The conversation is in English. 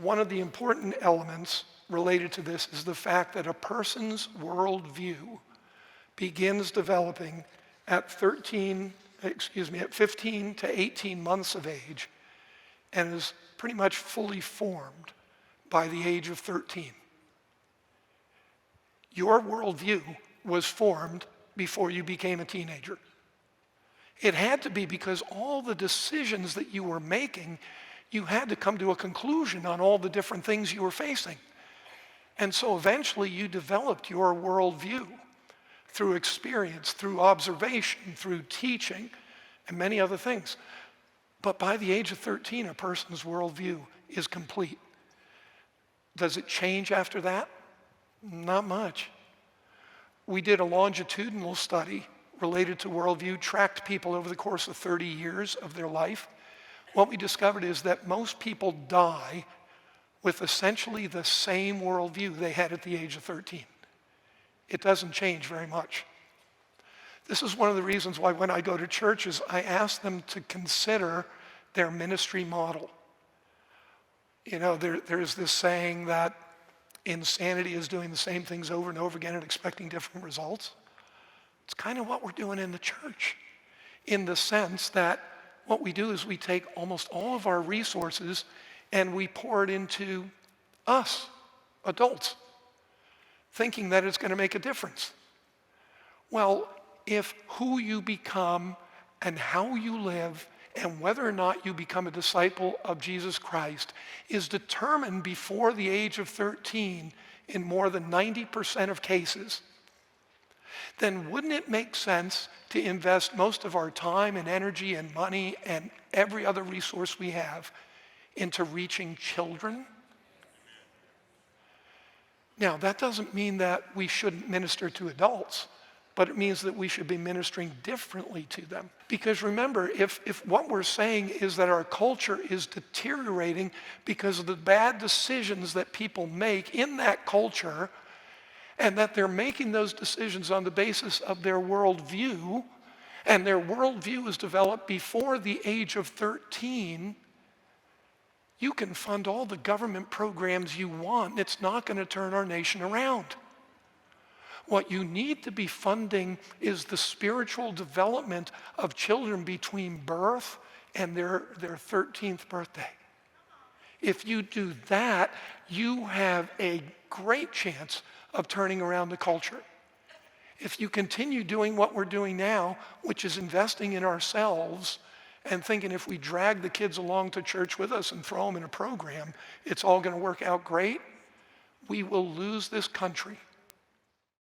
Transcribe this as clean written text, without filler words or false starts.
One of the important elements related to this is the fact that a person's worldview begins developing at 15 to 18 months of age and is pretty much fully formed by the age of 13. Your worldview was formed before you became a teenager. It had to be because all the decisions that you were making, you had to come to a conclusion on all the different things you were facing. And so eventually you developed your worldview through experience, through observation, through teaching, and many other things. But by the age of 13, a person's worldview is complete. Does it change after that? Not much. We did a longitudinal study related to worldview, tracked people over the course of 30 years of their life. What we discovered is that most people die with essentially the same worldview they had at the age of 13. It doesn't change very much. This is one of the reasons why when I go to churches, I ask them to consider their ministry model. You know, there's this saying that insanity is doing the same things over and over again and expecting different results. It's kind of what we're doing in the church, in the sense that what we do is we take almost all of our resources and we pour it into us, adults, thinking that it's going to make a difference. Well, if who you become and how you live and whether or not you become a disciple of Jesus Christ is determined before the age of 13 in more than 90% of cases, then wouldn't it make sense to invest most of our time and energy and money and every other resource we have into reaching children? Now, that doesn't mean that we shouldn't minister to adults, but it means that we should be ministering differently to them. Because remember, if what we're saying is that our culture is deteriorating because of the bad decisions that people make in that culture, and that they're making those decisions on the basis of their worldview, and their worldview is developed before the age of 13, you can fund all the government programs you want. It's not going to turn our nation around. What you need to be funding is the spiritual development of children between birth and their 13th birthday. If you do that, you have a great chance of turning around the culture. If you continue doing what we're doing now, which is investing in ourselves and thinking if we drag the kids along to church with us and throw them in a program, it's all going to work out great, we will lose this country.